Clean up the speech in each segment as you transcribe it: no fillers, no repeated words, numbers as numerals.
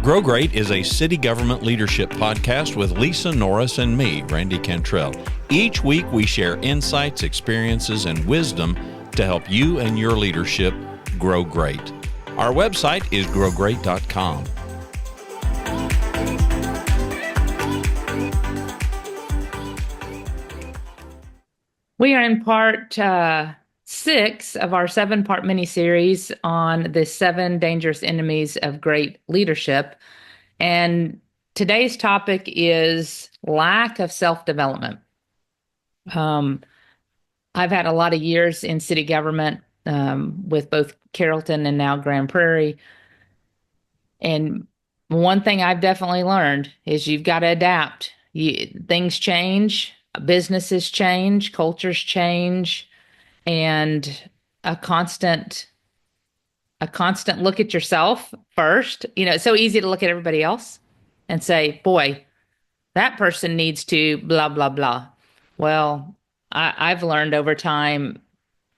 Grow Great is a city government leadership podcast with Lisa Norris and me, Randy Cantrell. Each week we share insights, experiences, and wisdom to help you and your leadership grow great. Our website is growgreat.com. We are in part 6 of our 7-part mini-series on the 7 dangerous enemies of great leadership. And today's topic is lack of self-development. I've had a lot of years in city government with both Carrollton and now Grand Prairie. And one thing I've definitely learned is you've got to adapt. Things change, businesses change, cultures change, and a constant look at yourself first. You know, it's so easy to look at everybody else and say, boy, that person needs to blah, blah, blah. Well, I've learned over time,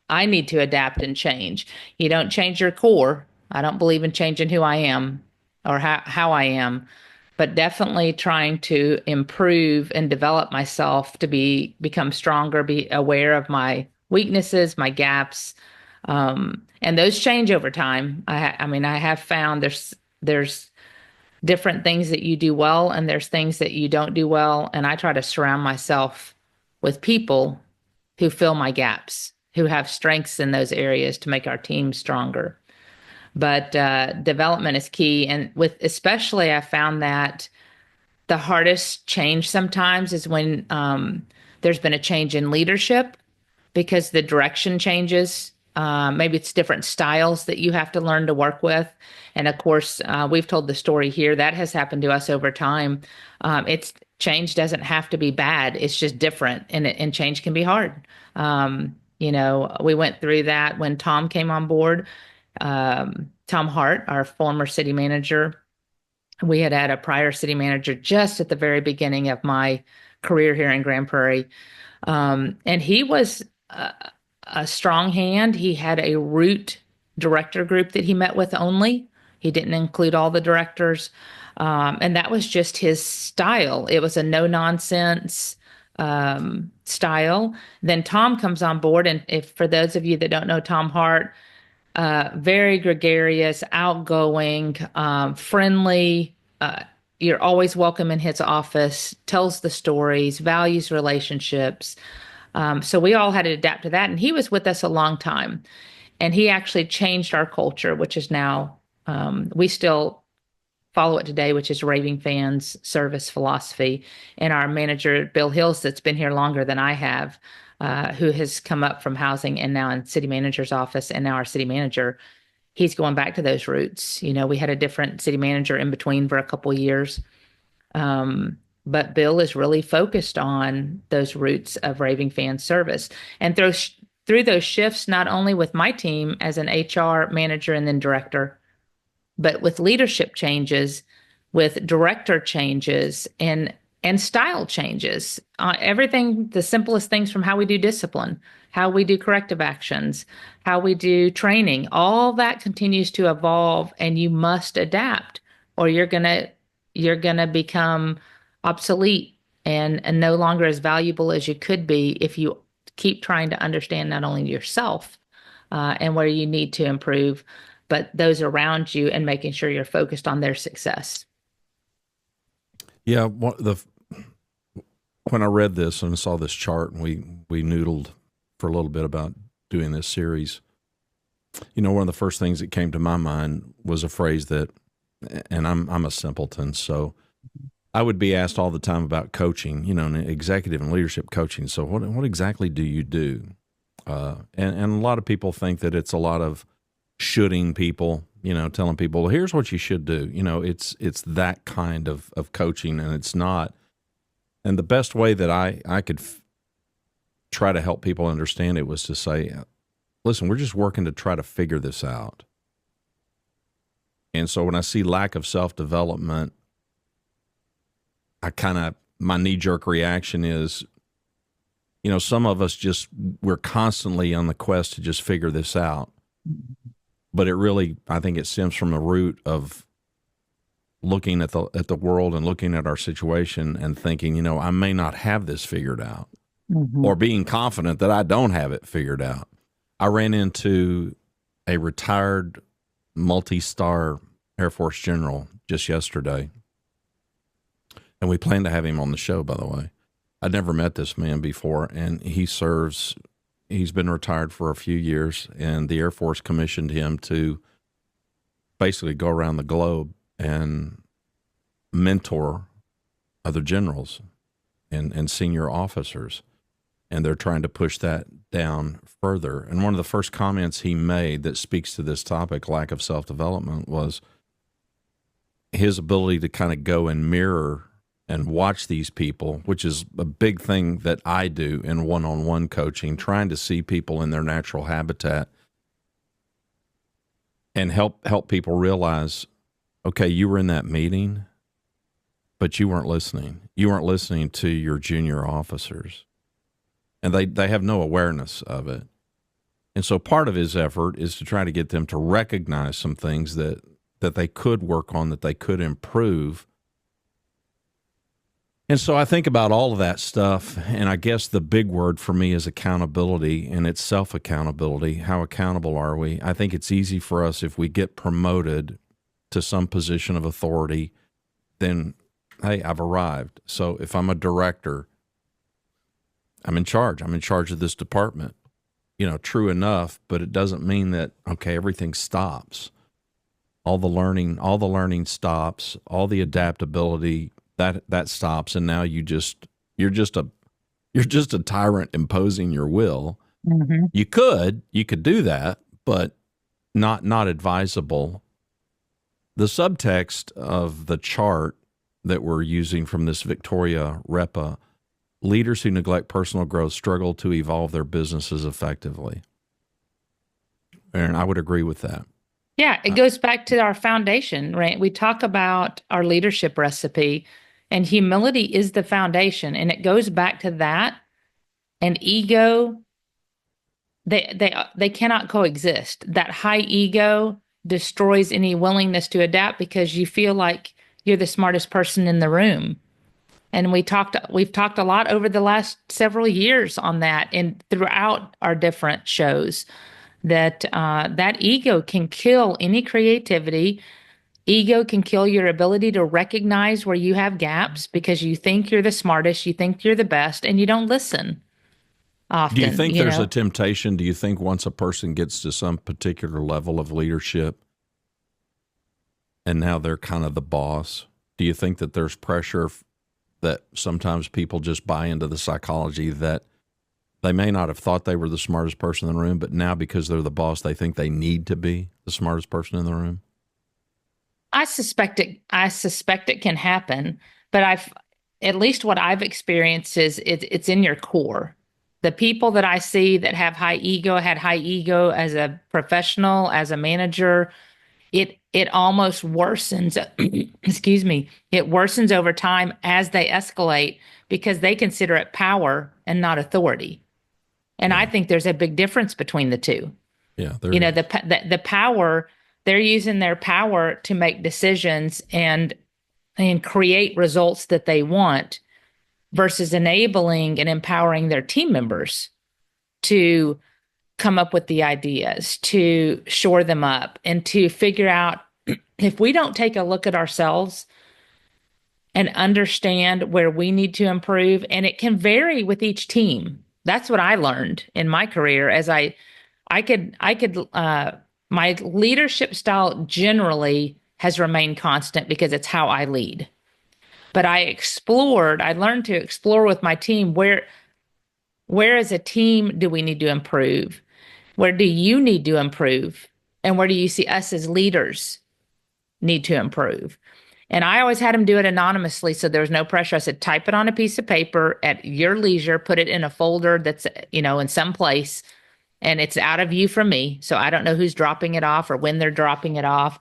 I need to adapt and change. You don't change your core. I don't believe in changing who I am or how I am, but definitely trying to improve and develop myself to become stronger, be aware of my weaknesses, my gaps, and those change over time. I have found there's different things that you do well, and there's things that you don't do well, and I try to surround myself with people who fill my gaps, who have strengths in those areas to make our team stronger. But development is key, and especially I found that the hardest change sometimes is when there's been a change in leadership, because the direction changes. Maybe it's different styles that you have to learn to work with. And of course, we've told the story here that has happened to us over time. Change doesn't have to be bad. It's just different, and change can be hard. We went through that when Tom came on board. Tom Hart, our former city manager, we had a prior city manager just at the very beginning of my career here in Grand Prairie. And he was a strong hand. He had a root director group that he met with only. He didn't include all the directors. And that was just his style. It was a no-nonsense style. Then Tom comes on board. And for those of you that don't know Tom Hart, very gregarious, outgoing, friendly. You're always welcome in his office, tells the stories, values relationships. So we all had to adapt to that. And he was with us a long time. And he actually changed our culture, which is now, we still follow it today, which is Raving Fans service philosophy. And our manager, Bill Hills, that's been here longer than I have, who has come up from housing and now in city manager's office, and now our city manager, he's going back to those roots. You know, we had a different city manager in between for a couple of years. But Bill is really focused on those roots of Raving Fan service. And through those shifts, not only with my team as an HR manager and then director, but with leadership changes, with director changes, and style changes. Everything, the simplest things from how we do discipline, how we do corrective actions, how we do training, all that continues to evolve, and you must adapt, or you're gonna become obsolete and no longer as valuable as you could be if you keep trying to understand not only yourself and where you need to improve, but those around you, and making sure you're focused on their success. Yeah, when I read this and saw this chart, and we noodled for a little bit about doing this series, you know, one of the first things that came to my mind was a phrase that, and I'm a simpleton, so I would be asked all the time about coaching, you know, and executive and leadership coaching. So what exactly do you do? And a lot of people think that it's a lot of shoulding people, you know, telling people, well, here's what you should do. You know, it's that kind of coaching, and it's not. And the best way that I could try to help people understand it was to say, listen, we're just working to try to figure this out. And so when I see lack of self-development, my knee-jerk reaction is, you know, some of us we're constantly on the quest to just figure this out. But it really, I think it stems from a root of looking at the world and looking at our situation and thinking, I may not have this figured out, or being confident that I don't have it figured out. I ran into a retired multi-star Air Force general just yesterday, and we plan to have him on the show, by the way. I'd never met this man before, and he's been retired for a few years, and the Air Force commissioned him to basically go around the globe and mentor other generals and senior officers. And they're trying to push that down further. And one of the first comments he made that speaks to this topic, lack of self-development, was his ability to kind of go and mirror and watch these people, which is a big thing that I do in one-on-one coaching, trying to see people in their natural habitat and help people realize, okay, you were in that meeting, but you weren't listening. You weren't listening to your junior officers. And they have no awareness of it. And so part of his effort is to try to get them to recognize some things that they could work on, that they could improve. And so I think about all of that stuff, and I guess the big word for me is accountability, and it's self-accountability. How accountable are we? I think it's easy for us if we get promoted to some position of authority, then, hey, I've arrived. So if I'm a director, I'm in charge. I'm in charge of this department. True enough, but it doesn't mean that, okay, everything stops. All the learning stops, all the adaptability that stops, and now you're just a tyrant imposing your will. Mm-hmm. You could do that, but not advisable. The subtext of the chart that we're using from this Victoria Repa, leaders who neglect personal growth struggle to evolve their businesses effectively. And I would agree with that. Yeah, it goes back to our foundation, right? We talk about our leadership recipe, and humility is the foundation, and it goes back to that. And ego, they cannot coexist. That high ego destroys any willingness to adapt because you feel like you're the smartest person in the room. And we've talked a lot over the last several years on that, and throughout our different shows, that that ego can kill any creativity. Ego can kill your ability to recognize where you have gaps because you think you're the smartest, you think you're the best, and you don't listen often. Do you think there's a temptation? Do you think once a person gets to some particular level of leadership and now they're kind of the boss, do you think that there's pressure that sometimes people just buy into the psychology that they may not have thought they were the smartest person in the room, but now because they're the boss, they think they need to be the smartest person in the room? I suspect it can happen, but at least what I've experienced is it's in your core. The people that I see that have high ego had high ego as a professional, as a manager. It almost worsens, excuse me, it worsens over time as they escalate because they consider it power and not authority. And I think there's a big difference between the two. Yeah, the power, they're using their power to make decisions and create results that they want versus enabling and empowering their team members to come up with the ideas, to shore them up, and to figure out if we don't take a look at ourselves and understand where we need to improve. And it can vary with each team. That's what I learned in my career as my leadership style generally has remained constant because it's how I lead. But I learned to explore with my team where as a team do we need to improve? Where do you need to improve? And where do you see us as leaders need to improve? And I always had them do it anonymously, so there was no pressure. I said, type it on a piece of paper at your leisure, put it in a folder that's, in some place, and it's out of view from me. So I don't know who's dropping it off or when they're dropping it off.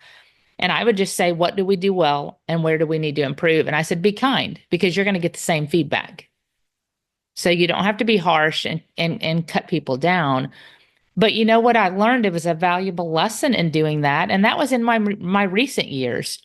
And I would just say, what do we do well and where do we need to improve? And I said, be kind, because you're going to get the same feedback. So you don't have to be harsh and cut people down. But you know what I learned? It was a valuable lesson in doing that. And that was in my recent years.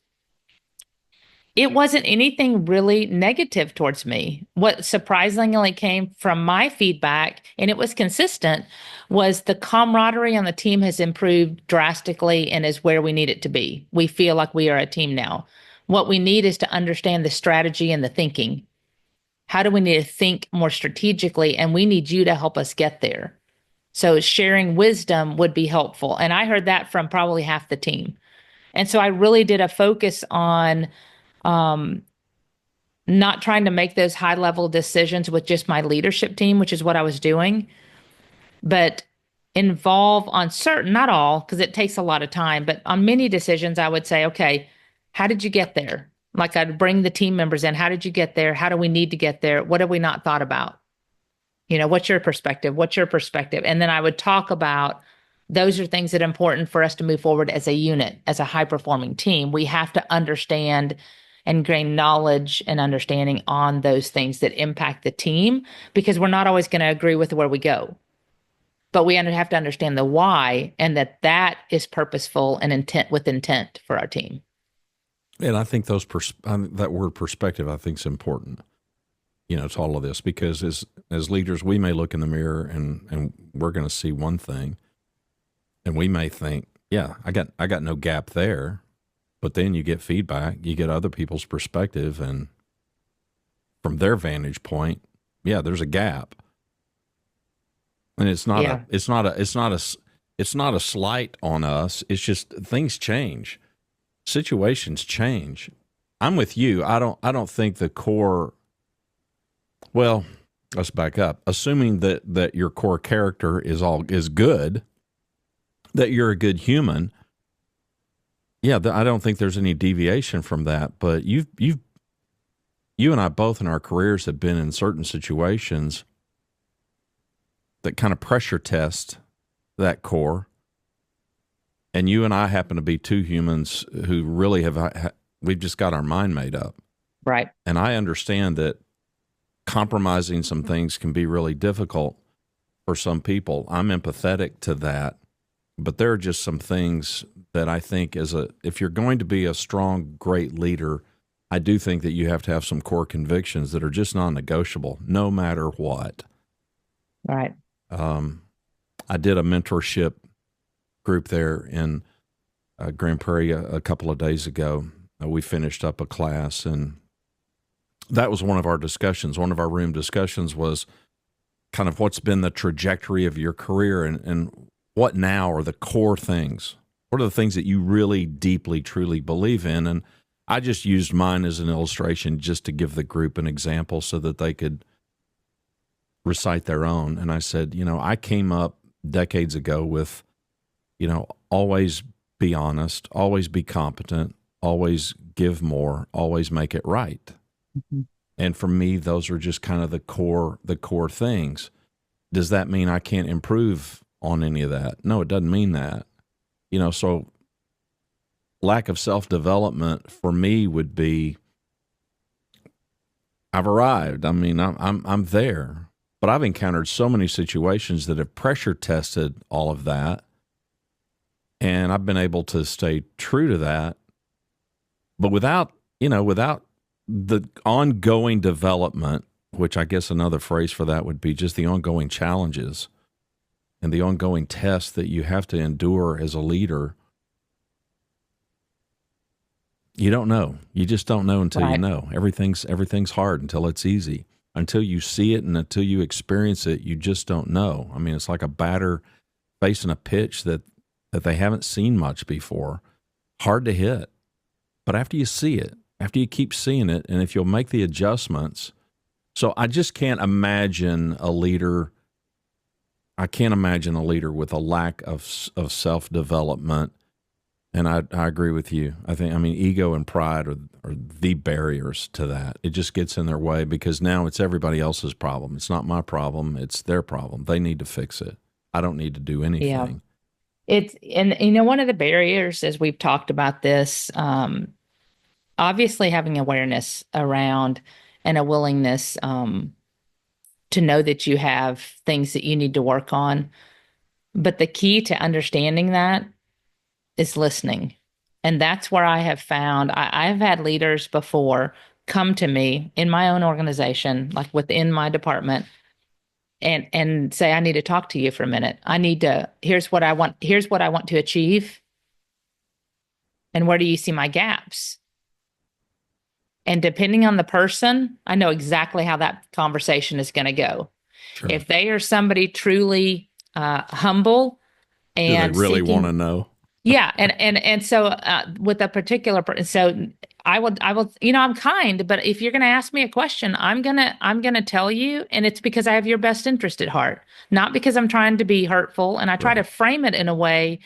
It wasn't anything really negative towards me. What surprisingly came from my feedback, and it was consistent, was the camaraderie on the team has improved drastically and is where we need it to be. We feel like we are a team now. What we need is to understand the strategy and the thinking. How do we need to think more strategically? And we need you to help us get there. So sharing wisdom would be helpful. And I heard that from probably half the team. And so I really did a focus on um, not trying to make those high level decisions with just my leadership team, which is what I was doing, but involve on certain, not all, because it takes a lot of time, but on many decisions, I would say, okay, how did you get there? Like I'd bring the team members in. How did you get there? How do we need to get there? What have we not thought about? What's your perspective? What's your perspective? And then I would talk about those are things that are important for us to move forward as a unit, as a high performing team. We have to understand and gain knowledge and understanding on those things that impact the team because we're not always going to agree with where we go. But we have to understand the why and that is purposeful and intent for our team. And I think that word perspective, I think, is important, to all of this, because as leaders, we may look in the mirror and we're going to see one thing, and we may think, yeah, I got no gap there, but then you get feedback, you get other people's perspective, and from their vantage point, yeah, there's a gap, and it's not a slight on us. It's just things change, situations change. I'm with you. I don't think the core. Well, let's back up. Assuming that your core character is good, that you're a good human. Yeah, I don't think there's any deviation from that. But you and I both in our careers have been in certain situations that kind of pressure test that core. And you and I happen to be two humans who really we've just got our mind made up. Right. And I understand that compromising some things can be really difficult for some people. I'm empathetic to that, but there are just some things that I think if you're going to be a strong, great leader, I do think that you have to have some core convictions that are just non-negotiable, no matter what. Right. I did a mentorship group there in Grand Prairie a couple of days ago. We finished up a class, and that was one of our discussions. One of our room discussions was kind of what's been the trajectory of your career and what now are the core things. What are the things that you really deeply, truly believe in? And I just used mine as an illustration just to give the group an example so that they could recite their own. And I said, I came up decades ago with, always be honest, always be competent, always give more, always make it right. Mm-hmm. And for me, those are just kind of the core things. Does that mean I can't improve on any of that? No, it doesn't mean that. So lack of self-development for me would be, I've arrived. I mean, I'm there, but I've encountered so many situations that have pressure tested all of that. And I've been able to stay true to that, but without the ongoing development, which I guess another phrase for that would be just the ongoing challenges and the ongoing tests that you have to endure as a leader. You don't know. You just don't know until you know. Everything's hard until it's easy. Until you see it and until you experience it, you just don't know. I mean, it's like a batter facing a pitch that they haven't seen much before. Hard to hit. But after you see it, after you keep seeing it, and if you'll make the adjustments. So I just can't imagine a leader. I can't imagine a leader with a lack of self-development. And I agree with you. I mean, ego and pride are the barriers to that. It just gets in their way because now it's everybody else's problem. It's not my problem. It's their problem. They need to fix it. I don't need to do anything. Yeah. One of the barriers, as we've talked about this, obviously having awareness around and a willingness to know that you have things that you need to work on. But the key to understanding that is listening. And that's where I have found I've had leaders before come to me in my own organization, like within my department, and say, I need to talk to you for a minute. Here's what I want to achieve. And where do you see my gaps? And depending on the person, I know exactly how that conversation is going to go. Sure. If they are somebody truly humble and do they really seeking, want to know? yeah, and so with a particular person, so I will, I'm kind, but if you're going to ask me a question, I'm gonna tell you, and it's because I have your best interest at heart, not because I'm trying to be hurtful. And I try to frame it in a way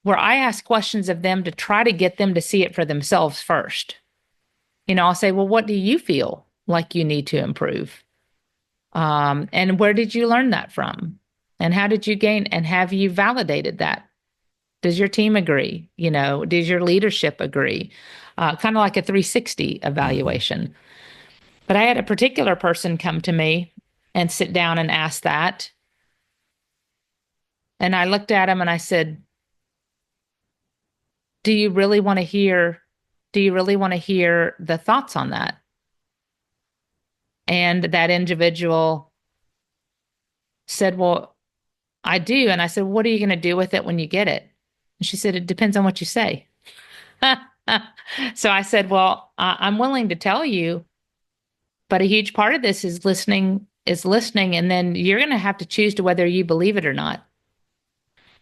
where I ask questions of them to try to get them to see it for themselves first. I'll say, well, what do you feel like you need to improve? And where did you learn that from? And how did you gain? And have you validated that? Does your team agree? Does your leadership agree? Kind of like a 360 evaluation. But I had a particular person come to me and sit down and ask that. And I looked at him and I said, do you really want to hear the thoughts on that? And that individual said, well, I do. And I said, what are you going to do with it when you get it? And she said, it depends on what you say. So I said, well, I'm willing to tell you, but a huge part of this is listening, and then you're going to have to choose to whether you believe it or not.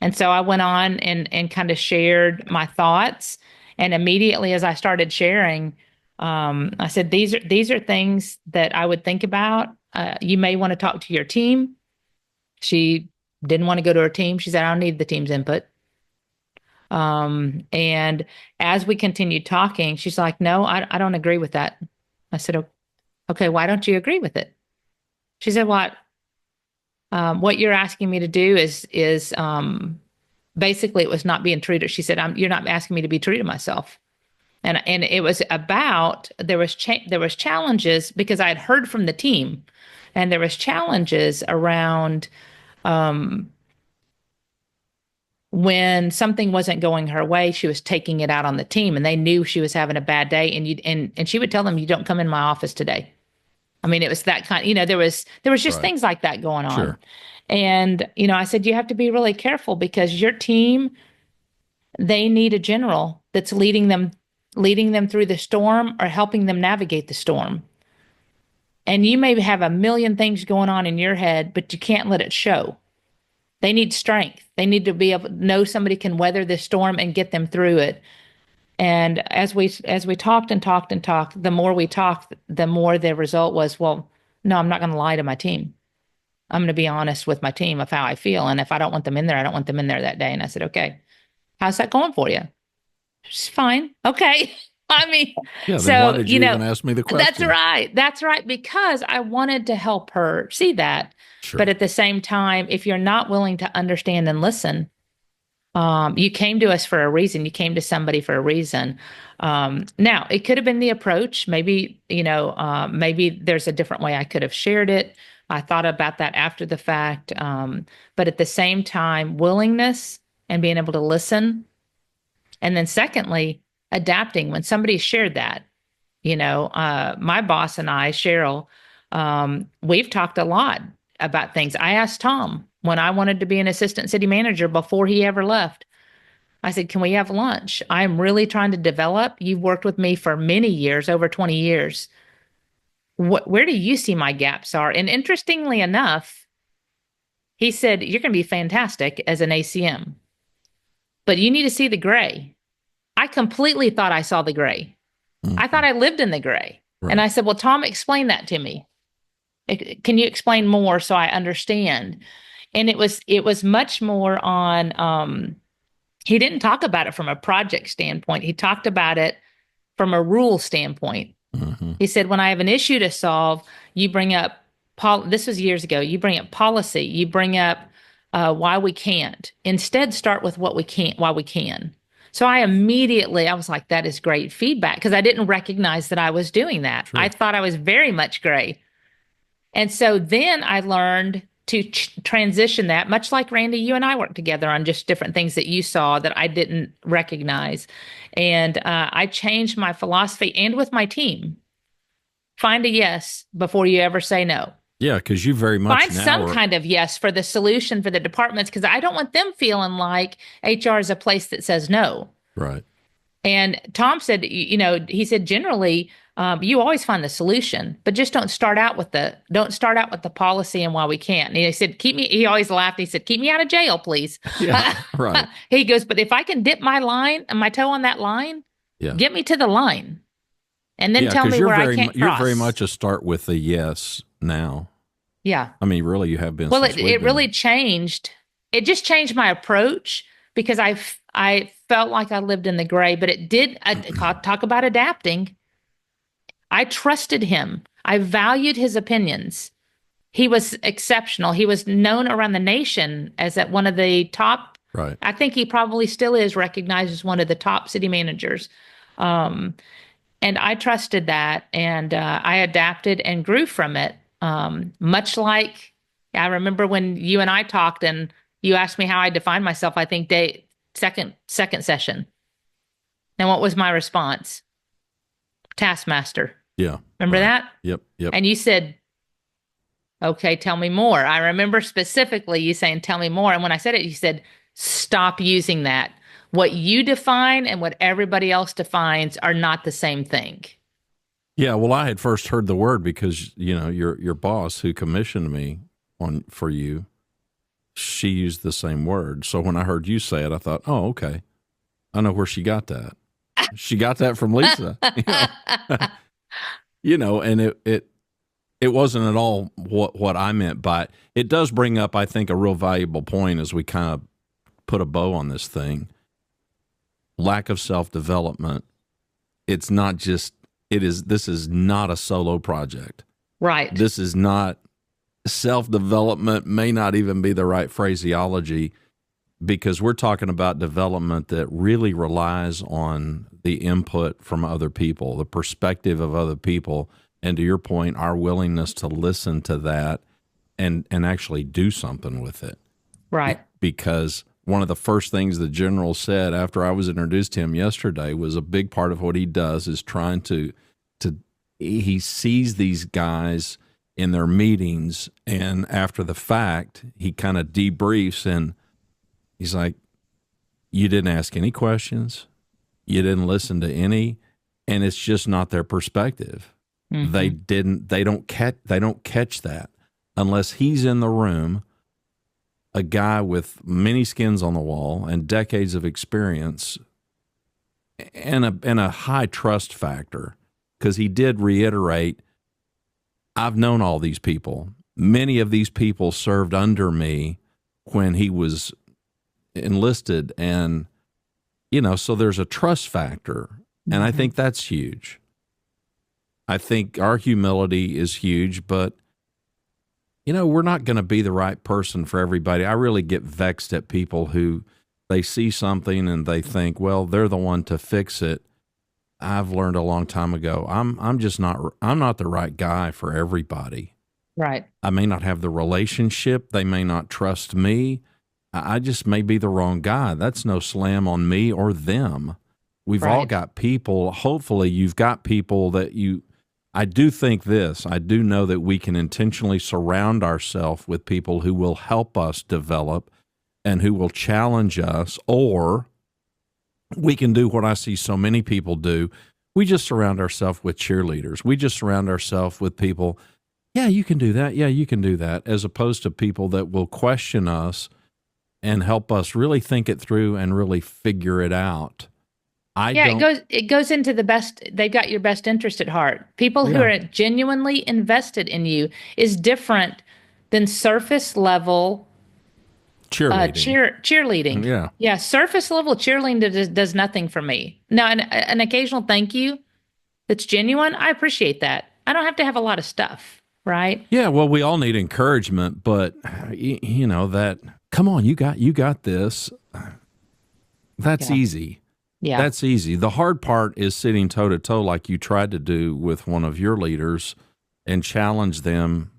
And so I went on and kind of shared my thoughts. And immediately as I started sharing, I said, these are things that I would think about. You may want to talk to your team. She didn't want to go to her team. She said, I don't need the team's input. And as we continued talking, she's like, no, I don't agree with that. I said, okay, why don't you agree with it? She said, what you're asking me to do is basically it was not being true to, she said, you're not asking me to be true to myself. And it was about, there was challenges because I had heard from the team, and there was challenges around, when something wasn't going her way, she was taking it out on the team, and they knew she was having a bad day. And she would tell them, you don't come in my office today. I mean, it was that kind, there was just things like that going on. Sure. And, I said, you have to be really careful because your team, they need a general that's leading them through the storm or helping them navigate the storm. And you may have a million things going on in your head, but you can't let it show. They need strength. They need to be able to know somebody can weather this storm and get them through it. And as we talked and talked and talked, the more we talked, the more the result was, well, no, I'm not going to lie to my team. I'm going to be honest with my team of how I feel. And if I don't want them in there, I don't want them in there that day. And I said, okay, how's that going for you? It's fine. Okay. I mean, yeah, then why did you even ask me the question? That's right. That's right. Because I wanted to help her see that. Sure. But at the same time, if you're not willing to understand and listen, you came to us for a reason. You came to somebody for a reason. Now, it could have been the approach. Maybe, maybe there's a different way I could have shared it. I thought about that after the fact. But at the same time, willingness and being able to listen. And then secondly, adapting when somebody shared that. My boss and I, Cheryl, we've talked a lot about things. I asked Tom when I wanted to be an assistant city manager before he ever left. I said, can we have lunch? I'm really trying to develop. You've worked with me for many years, over 20 years. Where do you see my gaps are? And interestingly enough, he said, you're going to be fantastic as an ACM, but you need to see the gray. I completely thought I saw the gray. Mm-hmm. I thought I lived in the gray. Right. And I said, well, Tom, explain that to me. Can you explain more so I understand? And it was much more on, he didn't talk about it from a project standpoint. He talked about it from a rule standpoint. Mm-hmm. He said, when I have an issue to solve, you bring up, this was years ago, you bring up policy, you bring up why we can't. Instead, start with what we can't, why we can. So I was like, that is great feedback, because I didn't recognize that I was doing that. Sure. I thought I was very much gray. And so then I learned to transition that, much like Randy, you and I worked together on just different things that you saw that I didn't recognize. And I changed my philosophy and with my team. Find a yes before you ever say no. Yeah, because you very much find some kind of yes for the solution for the departments, because I don't want them feeling like HR is a place that says no. Right. And Tom said, he said generally you always find the solution, but just don't start out with the policy and why we can't. And he said, he always laughed. He said, keep me out of jail, please. Yeah, right. He goes, but if I can dip my toe on that line, get me to the line. And then tell me where I can't cross. You're very much a start with a yes now. Yeah. I mean, really, you have been. Well, it really changed. It just changed my approach because I felt like I lived in the gray, but it did. Talk about adapting. I trusted him. I valued his opinions. He was exceptional. He was known around the nation as one of the top. Right. I think he probably still is recognized as one of the top city managers. And I trusted that, and I adapted and grew from it. Much like I remember when you and I talked, and you asked me how I define myself. I think second session. And what was my response? Taskmaster. Yeah. Remember that? Yep. And you said, "Okay, tell me more." I remember specifically you saying, "Tell me more." And when I said it, you said, "Stop using that. What you define and what everybody else defines are not the same thing." Yeah, well, I had first heard the word because, your boss who commissioned me for you, she used the same word. So when I heard you say it, I thought, oh, okay. I know where she got that. She got that from Lisa. And it wasn't at all what I meant by it. It does bring up, I think, a real valuable point as we kind of put a bow on this thing. Lack of self-development. It's not just this is not a solo project. Right. This is not self-development, may not even be the right phraseology, because we're talking about development that really relies on the input from other people, the perspective of other people, and to your point, our willingness to listen to that and actually do something with it. Right. Because one of the first things the general said after I was introduced to him yesterday was a big part of what he does is trying to he sees these guys in their meetings, and after the fact, he kind of debriefs, and he's like, you didn't ask any questions, you didn't listen to any, and it's just not their perspective. Mm-hmm. They don't catch that unless he's in the room, a guy with many skins on the wall and decades of experience and a high trust factor, because he did reiterate, I've known all these people. Many of these people served under me when he was enlisted, and so there's a trust factor, and I think that's huge. I think our humility is huge, but we're not going to be the right person for everybody. I really get vexed at people who they see something and they think, well, they're the one to fix it. I've learned a long time ago, I'm not the right guy for everybody. Right. I may not have the relationship. They may not trust me. I just may be the wrong guy. That's no slam on me or them. We've all got people. Hopefully you've got people that I do think this. I do know that we can intentionally surround ourselves with people who will help us develop and who will challenge us, or we can do what I see so many people do. We just surround ourselves with cheerleaders. We just surround ourselves with people, yeah, you can do that. Yeah, you can do that, as opposed to people that will question us and help us really think it through and really figure it out. It goes into the best. They've got your best interest at heart. People who are genuinely invested in you is different than surface level cheerleading. Yeah. Surface level cheerleading does nothing for me. Now, an occasional thank you that's genuine, I appreciate that. I don't have to have a lot of stuff, right? Yeah. Well, we all need encouragement, but that. Come on, you got this. That's easy. Yeah. That's easy. The hard part is sitting toe to toe like you tried to do with one of your leaders and challenge them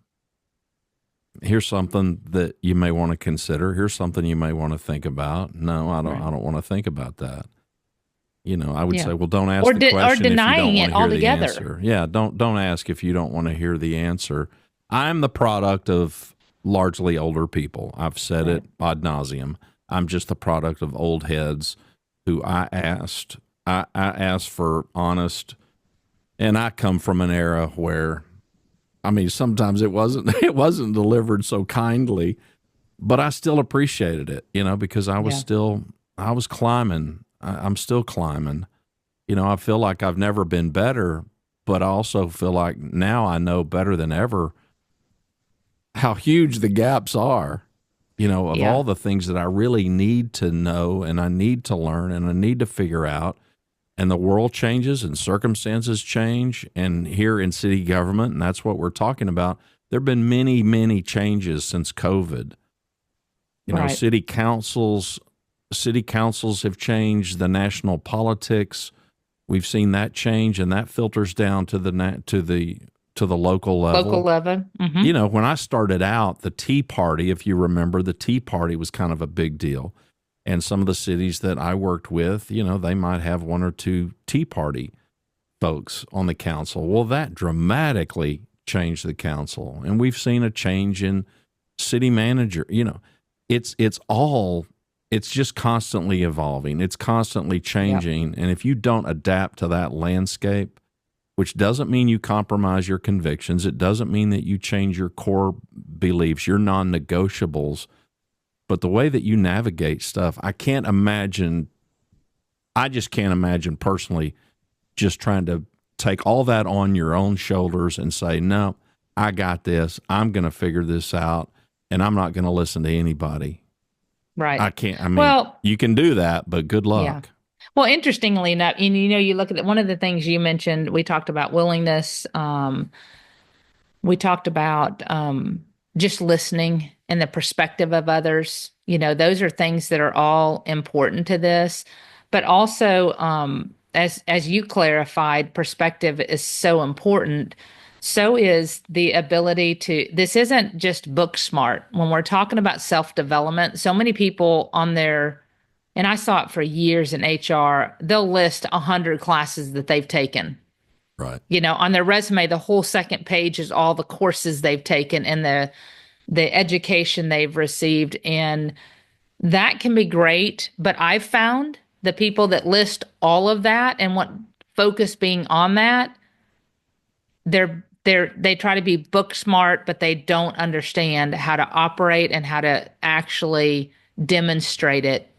here's something that you may want to consider. Here's something you may want to think about. No, I don't. Right. I don't want to think about that. I would Yeah. say, well, don't ask Or the or question if you don't denying want it to hear the altogether. answer. Yeah, don't ask if you don't want to hear the answer. I'm the product of largely older people. I've said Right. it ad nauseum. I'm just the product of old heads who I asked for honest, and I come from an era where, I mean, sometimes it wasn't it wasn't delivered so kindly, but I still appreciated it, because Yeah. I was climbing. I'm still climbing. I feel like I've never been better, but I also feel like now I know better than ever how huge the gaps are, of Yeah. all the things that I really need to know and I need to learn and I need to figure out. And the world changes and circumstances change. And here in city government, and that's what we're talking about, there have been many, many changes since COVID. Right. City councils have changed, the national politics. We've seen that change, and that filters down to the local Local level. level. Mm-hmm. When I started out, the Tea Party, if you remember, the Tea Party was kind of a big deal. And some of the cities that I worked with, they might have one or two Tea Party folks on the council. Well, that dramatically changed the council. And we've seen a change in city manager. It's just constantly evolving. It's constantly Yep. changing. And if you don't adapt to that landscape, which doesn't mean you compromise your convictions, it doesn't mean that you change your core beliefs, your non negotiables, but the way that you navigate stuff, I just can't imagine personally just trying to take all that on your own shoulders and say, no, I got this. I'm going to figure this out and I'm not going to listen to anybody. Right. I can't. I mean, Well, you can do that, but good yeah. luck. Well, interestingly enough, and you look at one of the things you mentioned, we talked about willingness. We talked about just listening and the perspective of others. Those are things that are all important to this. But also, as you clarified, perspective is so important. So is the ability to, this isn't just book smart. When we're talking about self development, so many people on their, and I saw it for years in HR, they'll list 100 classes that they've taken. Right. On their resume, the whole second page is all the courses they've taken and the education they've received. And that can be great. But I've found the people that list all of that and want focus being on that, they try to be book smart, but they don't understand how to operate and how to actually demonstrate it.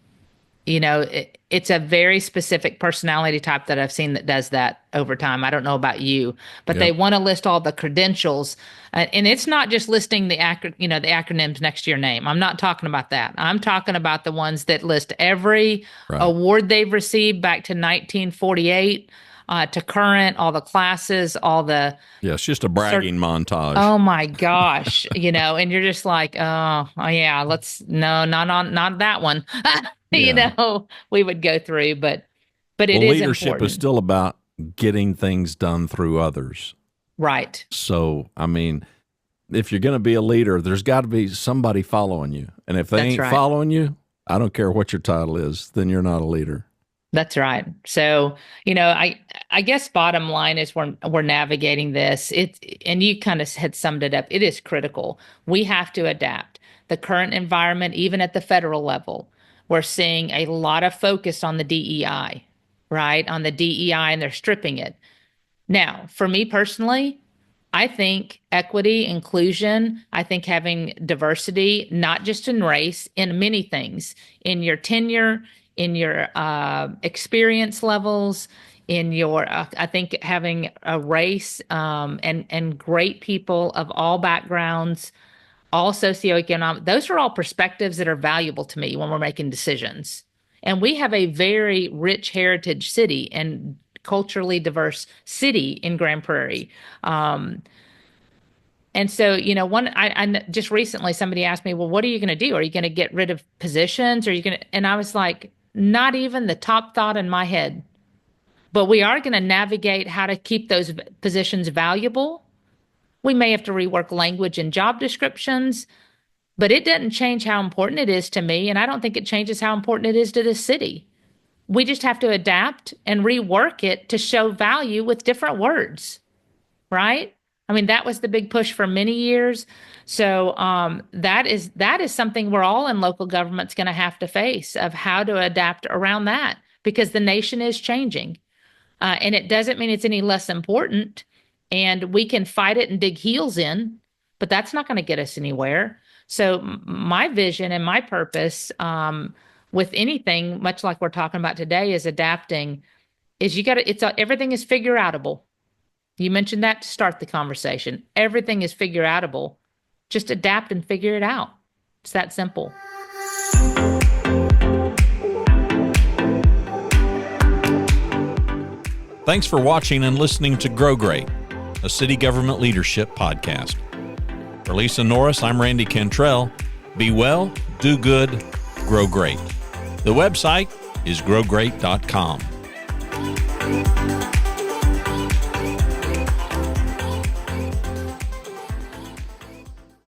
It's a very specific personality type that I've seen that does that over time. I don't know about you, but they Yep. want to list all the credentials, and it's not just listing the the acronyms next to your name. I'm not talking about that. I'm talking about the ones that list every Right. award they've received back to 1948 to current, all the classes, all the Yeah. It's just a cert. bragging montage. Oh my gosh, and you're just like, oh yeah, no, not that one. Yeah. We would go through, but it Well, is leadership is important. still about getting things done through others. Right. So, I mean, if you're going to be a leader, there's got to be somebody following you. And if they That's ain't right. following you, I don't care what your title is, then you're not a leader. That's right. So, I guess bottom line is we're navigating this. And you kind of had summed it up. It is critical. We have to adapt. The current environment, even at the federal level, we're seeing a lot of focus on the DEI, right? On the DEI, and they're stripping it. Now, for me personally, I think equity, inclusion, I think having diversity, not just in race, in many things, in your tenure, in your experience levels, in your, I think having a race and great people of all backgrounds, all socioeconomic, those are all perspectives that are valuable to me when we're making decisions. And we have a very rich heritage city and culturally diverse city in Grand Prairie. And so, I just recently somebody asked me, well, what are you going to do? Are you going to get rid of positions? Are you going to, and I was like, not even the top thought in my head, but we are going to navigate how to keep those positions valuable We may have to rework language and job descriptions, but it doesn't change how important it is to me. And I don't think it changes how important it is to the city. We just have to adapt and rework it to show value with different words, right? I mean, that was the big push for many years. So that is something we're all in local government's going to have to face, of how to adapt around that, because the nation is changing. And it doesn't mean it's any less important. And we can fight it and dig heels in, but that's not going to get us anywhere. So my vision and my purpose with anything, much like we're talking about today, is adapting. Is everything is figure outable. You mentioned that to start the conversation. Everything is figure outable. Just adapt and figure it out. It's that simple. Thanks for watching and listening to Grow Great, a city government leadership podcast. For Lisa Norris, I'm Randy Cantrell. Be well, do good, grow great. The website is growgreat.com.